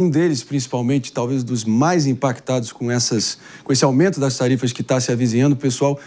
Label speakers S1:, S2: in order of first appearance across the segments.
S1: Um deles, principalmente, talvez dos mais impactados com esse aumento das tarifas que está se avizinhando, pessoal,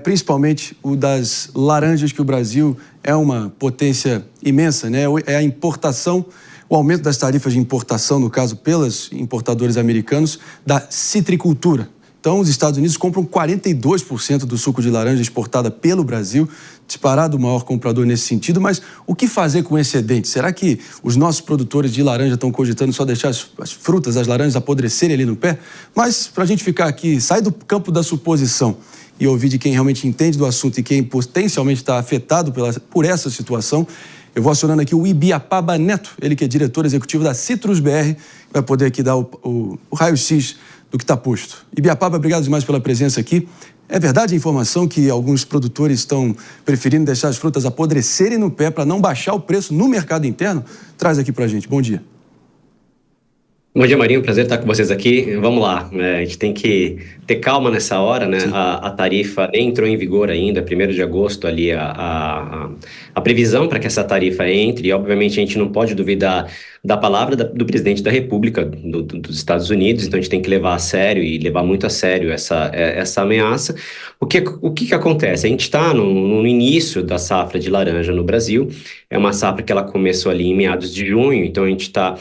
S1: principalmente o das laranjas, que o Brasil é uma potência imensa, né? É a importação, o aumento das tarifas de importação, no caso, pelos importadores americanos, da citricultura. Então, os Estados Unidos compram 42% do suco de laranja exportada pelo Brasil, disparado o maior comprador nesse sentido, mas o que fazer com o excedente? Será que os nossos produtores de laranja estão cogitando só deixar as frutas, as laranjas apodrecerem ali no pé? Mas, para a gente ficar aqui, sair do campo da suposição e ouvir de quem realmente entende do assunto e quem potencialmente está afetado por essa situação, eu vou acionando aqui o Ibiapaba Neto, ele que é diretor executivo da Citrus BR, vai poder aqui dar o raio-x do que está posto. Ibiapaba, obrigado demais pela presença aqui. É verdade a informação que alguns produtores estão preferindo deixar as frutas apodrecerem no pé para não baixar o preço no mercado interno? Traz aqui para a gente. Bom dia.
S2: Bom dia, Marinho. Prazer estar com vocês aqui. Vamos lá, a gente tem que ter calma nessa hora, né? A tarifa nem entrou em vigor ainda, 1º de agosto ali a previsão para que essa tarifa entre, e obviamente a gente não pode duvidar da palavra do presidente da República dos Estados Unidos, então a gente tem que levar a sério e levar muito a sério essa ameaça. O que acontece? A gente está no início da safra de laranja no Brasil, é uma safra que ela começou ali em meados de junho, então a gente está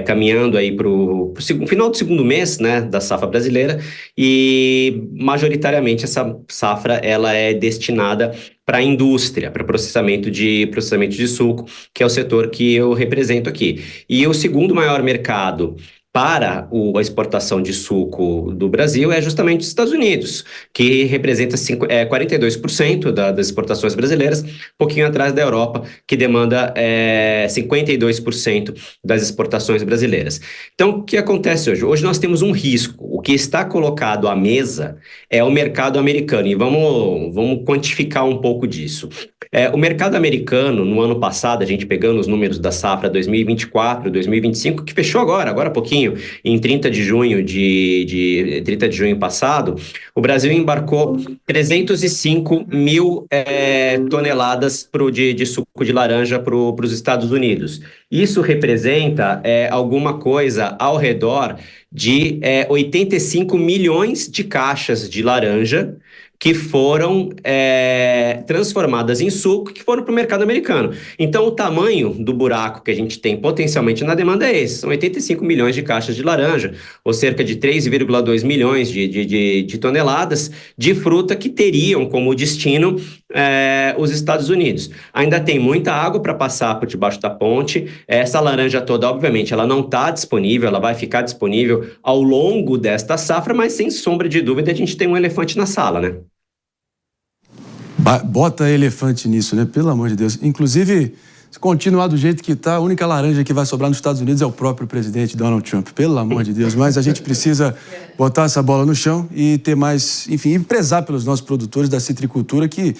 S2: caminhando aí para o final do segundo mês, né, da safra brasileira, e majoritariamente essa safra ela é destinada para a indústria, para processamento de suco, que é o setor que eu represento aqui. E o segundo maior mercado para a exportação de suco do Brasil é justamente os Estados Unidos, que representa 42% das exportações brasileiras, um pouquinho atrás da Europa, que demanda 52% das exportações brasileiras. Então, o que acontece hoje? Hoje nós temos um risco. O que está colocado à mesa é o mercado americano, e vamos quantificar um pouco disso. O mercado americano, no ano passado, a gente pegando os números da safra 2024, 2025, que fechou agora há pouquinho, em 30 de junho passado, o Brasil embarcou 305 mil toneladas de suco de laranja para os Estados Unidos. Isso representa alguma coisa ao redor de 85 milhões de caixas de laranja que foram transformadas em suco, que foram para o mercado americano. Então, o tamanho do buraco que a gente tem potencialmente na demanda é esse. São 85 milhões de caixas de laranja, ou cerca de 3,2 milhões de toneladas de fruta que teriam como destino os Estados Unidos. Ainda tem muita água para passar por debaixo da ponte. Essa laranja toda, obviamente, ela não está disponível, ela vai ficar disponível ao longo desta safra, mas sem sombra de dúvida a gente tem um elefante na sala, né?
S1: Bota elefante nisso, né? Pelo amor de Deus. Inclusive, se continuar do jeito que está, a única laranja que vai sobrar nos Estados Unidos é o próprio presidente Donald Trump. Pelo amor de Deus. Mas a gente precisa botar essa bola no chão e ter mais, enfim, e prezar pelos nossos produtores da citricultura que,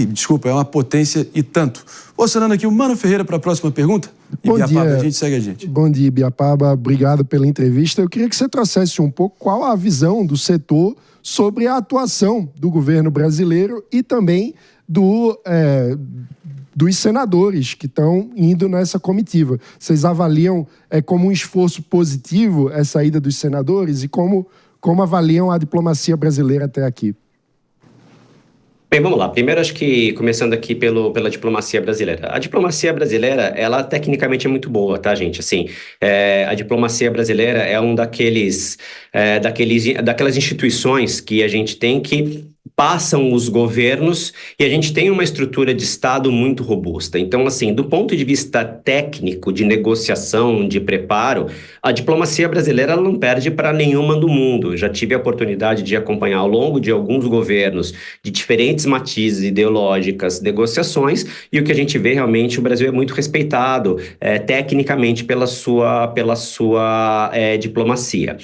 S1: desculpa, é uma potência e tanto. Mostrando aqui o Mano Ferreira para a próxima pergunta.
S3: Bom dia.
S1: A gente segue a gente.
S3: Bom dia, Ibiapaba. Obrigado pela entrevista. Eu queria que você trouxesse um pouco qual a visão do setor sobre a atuação do governo brasileiro e também dos senadores que estão indo nessa comitiva. Vocês avaliam como um esforço positivo essa ida dos senadores e como avaliam a diplomacia brasileira até aqui?
S2: Bem, vamos lá. Primeiro, acho que começando aqui pela diplomacia brasileira. A diplomacia brasileira, ela tecnicamente é muito boa, tá, gente? Assim, a diplomacia brasileira é daquelas instituições que a gente tem que passam os governos e a gente tem uma estrutura de Estado muito robusta. Então, assim, do ponto de vista técnico, de negociação, de preparo, a diplomacia brasileira ela não perde para nenhuma do mundo. Eu já tive a oportunidade de acompanhar ao longo de alguns governos de diferentes matizes ideológicas, negociações, e o que a gente vê realmente, o Brasil é muito respeitado tecnicamente pela sua diplomacia.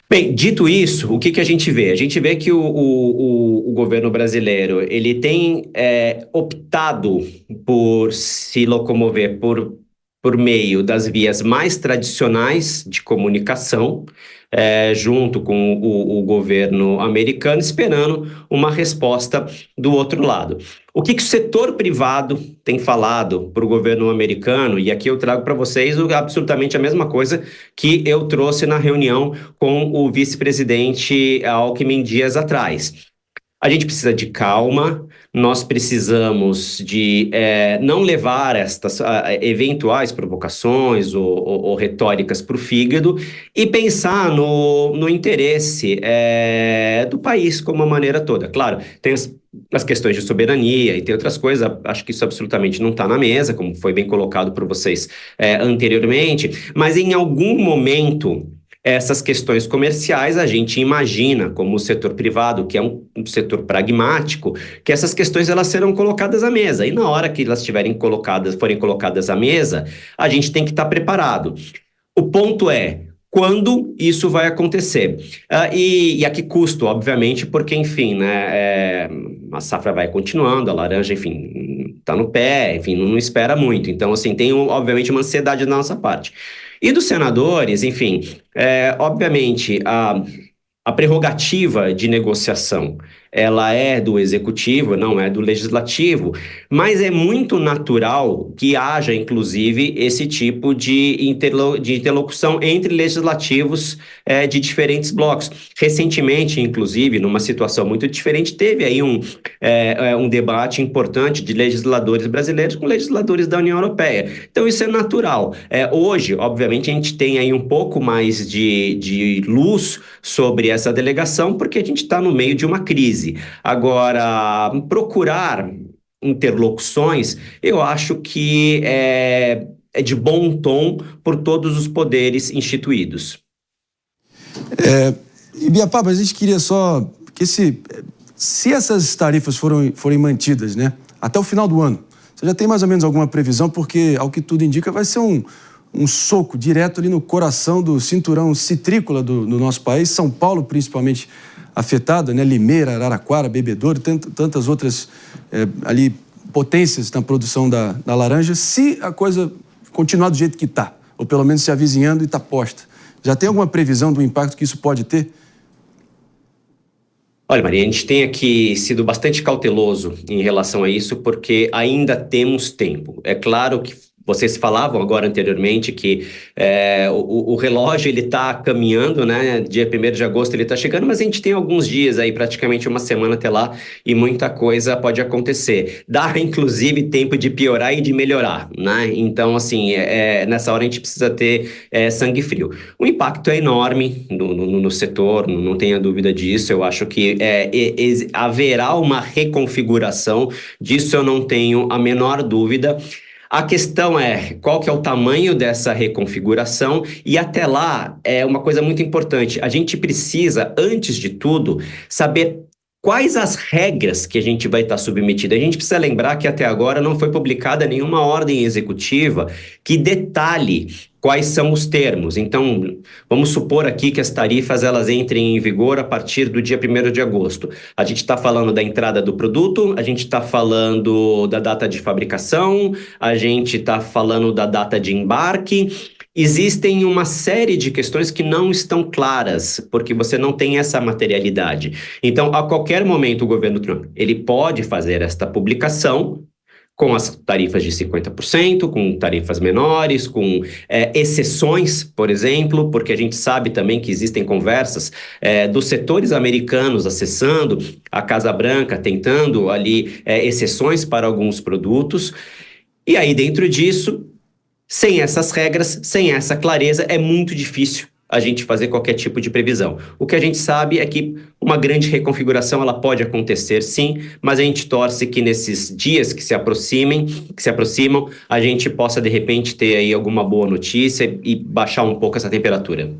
S2: Bem, dito isso, o que a gente vê? A gente vê que o governo brasileiro ele tem optado por se locomover por por meio das vias mais tradicionais de comunicação, junto com o governo americano, esperando uma resposta do outro lado. O que o setor privado tem falado para o governo americano, e aqui eu trago para vocês absolutamente a mesma coisa que eu trouxe na reunião com o vice-presidente Alckmin dias atrás. A gente precisa de calma, nós precisamos de não levar estas eventuais provocações ou retóricas para o fígado e pensar no interesse do país como uma maneira toda. Claro, tem as questões de soberania e tem outras coisas, acho que isso absolutamente não está na mesa, como foi bem colocado por vocês anteriormente, mas em algum momento essas questões comerciais a gente imagina, como o setor privado, que é um setor pragmático, que essas questões elas serão colocadas à mesa. E na hora que elas forem colocadas à mesa, a gente tem que estar preparado. O ponto é, quando isso vai acontecer? E a que custo, obviamente, porque, enfim, né, a safra vai continuando, a laranja, enfim, está no pé, enfim, não espera muito. Então, assim, tem, obviamente, uma ansiedade da nossa parte. E dos senadores, enfim, obviamente, a prerrogativa de negociação, ela é do executivo, não é do legislativo, mas é muito natural que haja, inclusive, esse tipo de interlocução entre legislativos de diferentes blocos. Recentemente, inclusive, numa situação muito diferente, teve aí um debate importante de legisladores brasileiros com legisladores da União Europeia. Então, isso é natural. Hoje, obviamente, a gente tem aí um pouco mais de luz sobre essa delegação, porque a gente está no meio de uma crise. Agora, procurar interlocuções, eu acho que é de bom tom por todos os poderes instituídos.
S1: Ibiapaba, a gente queria só que se essas tarifas forem mantidas, né, até o final do ano, você já tem mais ou menos alguma previsão? Porque, ao que tudo indica, vai ser um soco direto ali no coração do cinturão citrícola do nosso país, São Paulo principalmente afetada, né? Limeira, Araraquara, Bebedouro, tantas outras ali potências na produção da laranja, se a coisa continuar do jeito que está, ou pelo menos se avizinhando e está posta. Já tem alguma previsão do impacto que isso pode ter?
S2: Olha, Maria, a gente tem aqui sido bastante cauteloso em relação a isso, porque ainda temos tempo. É claro que vocês falavam agora anteriormente que o relógio ele está caminhando, né? Dia 1º de agosto ele está chegando, mas a gente tem alguns dias aí, praticamente uma semana até lá, e muita coisa pode acontecer. Dá, inclusive, tempo de piorar e de melhorar, né? Então, assim, nessa hora a gente precisa ter sangue frio. O impacto é enorme no setor, não tenha dúvida disso. Eu acho que haverá uma reconfiguração, disso eu não tenho a menor dúvida. A questão é qual que é o tamanho dessa reconfiguração e até lá é uma coisa muito importante. A gente precisa, antes de tudo, saber quais as regras que a gente vai estar submetido. A gente precisa lembrar que até agora não foi publicada nenhuma ordem executiva que detalhe quais são os termos. Então, vamos supor aqui que as tarifas elas entrem em vigor a partir do dia 1º de agosto. A gente está falando da entrada do produto, a gente está falando da data de fabricação, a gente está falando da data de embarque. Existem uma série de questões que não estão claras, porque você não tem essa materialidade. Então, a qualquer momento, o governo Trump ele pode fazer esta publicação com as tarifas de 50%, com tarifas menores, com exceções, por exemplo, porque a gente sabe também que existem conversas dos setores americanos acessando a Casa Branca, tentando ali exceções para alguns produtos. E aí, dentro disso, sem essas regras, sem essa clareza, é muito difícil a gente fazer qualquer tipo de previsão. O que a gente sabe é que uma grande reconfiguração ela pode acontecer sim, mas a gente torce que nesses dias que se aproximam, a gente possa de repente ter aí alguma boa notícia e baixar um pouco essa temperatura.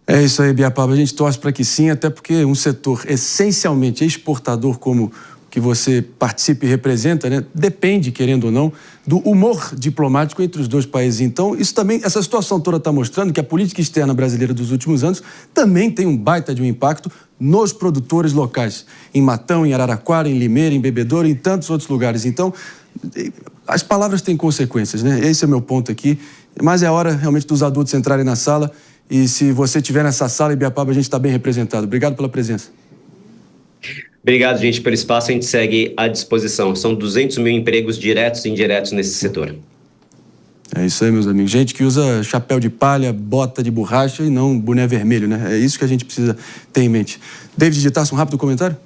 S1: É isso aí, Ibiapaba, a gente torce para que sim, até porque um setor essencialmente exportador como que você participa e representa, né, depende, querendo ou não, do humor diplomático entre os dois países. Então, essa situação toda está mostrando que a política externa brasileira dos últimos anos também tem um baita de um impacto nos produtores locais, em Matão, em Araraquara, em Limeira, em Bebedouro, em tantos outros lugares. Então, as palavras têm consequências, né? Esse é o meu ponto aqui. Mas é hora realmente dos adultos entrarem na sala. E se você estiver nessa sala, Ibiapaba, a gente está bem representado. Obrigado pela presença.
S2: Obrigado, gente, pelo espaço. A gente segue à disposição. São 200 mil empregos diretos e indiretos nesse setor.
S1: É isso aí, meus amigos. Gente que usa chapéu de palha, bota de borracha e não boné vermelho, né? É isso que a gente precisa ter em mente. David de Tarso, um rápido comentário?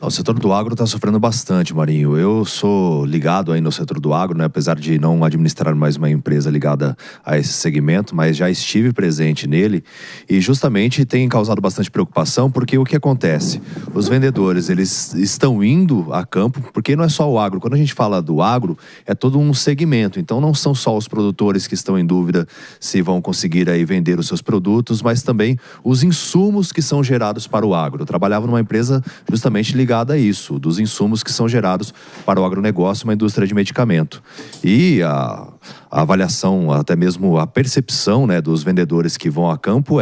S4: O setor do agro está sofrendo bastante, Marinho. Eu sou ligado aí no setor do agro, né? Apesar de não administrar mais uma empresa ligada a esse segmento, mas já estive presente nele e justamente tem causado bastante preocupação porque o que acontece? Os vendedores, eles estão indo a campo, porque não é só o agro. Quando a gente fala do agro, é todo um segmento. Então não são só os produtores que estão em dúvida se vão conseguir aí vender os seus produtos, mas também os insumos que são gerados para o agro. Eu trabalhava numa empresa justamente ligada a isso, dos insumos que são gerados para o agronegócio, uma indústria de medicamento. E a avaliação, até mesmo a percepção, né, dos vendedores que vão a campo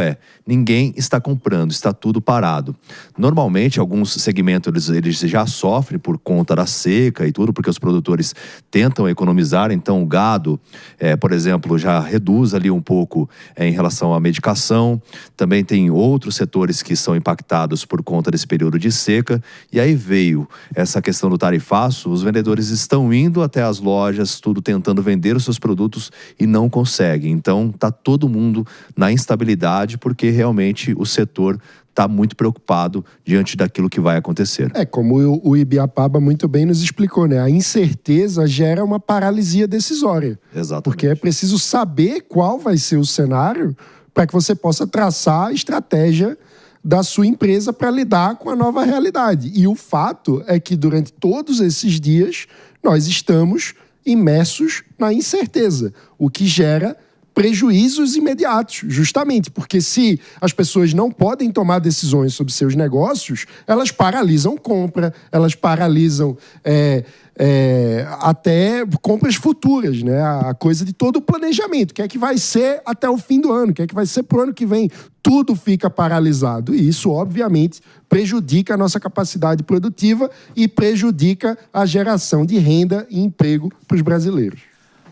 S4: ninguém está comprando, está tudo parado. Normalmente, alguns segmentos eles já sofrem por conta da seca e tudo, porque os produtores tentam economizar, então o gado, por exemplo, já reduz ali um pouco em relação à medicação. Também tem outros setores que são impactados por conta desse período de seca. E aí veio essa questão do tarifaço, os vendedores estão indo até as lojas, tudo tentando vender os seus produtos e não conseguem. Então, está todo mundo na instabilidade porque realmente o setor está muito preocupado diante daquilo que vai acontecer.
S3: Como o Ibiapaba muito bem nos explicou, né? A incerteza gera uma paralisia decisória.
S4: Exatamente.
S3: Porque é preciso saber qual vai ser o cenário para que você possa traçar a estratégia da sua empresa para lidar com a nova realidade. E o fato é que durante todos esses dias nós estamos imersos na incerteza, o que gera prejuízos imediatos, justamente, porque se as pessoas não podem tomar decisões sobre seus negócios, elas paralisam compra, elas paralisam até compras futuras, né? A coisa de todo o planejamento, o que é que vai ser até o fim do ano, o que é que vai ser para o ano que vem, tudo fica paralisado e isso, obviamente, prejudica a nossa capacidade produtiva e prejudica a geração de renda e emprego para os brasileiros.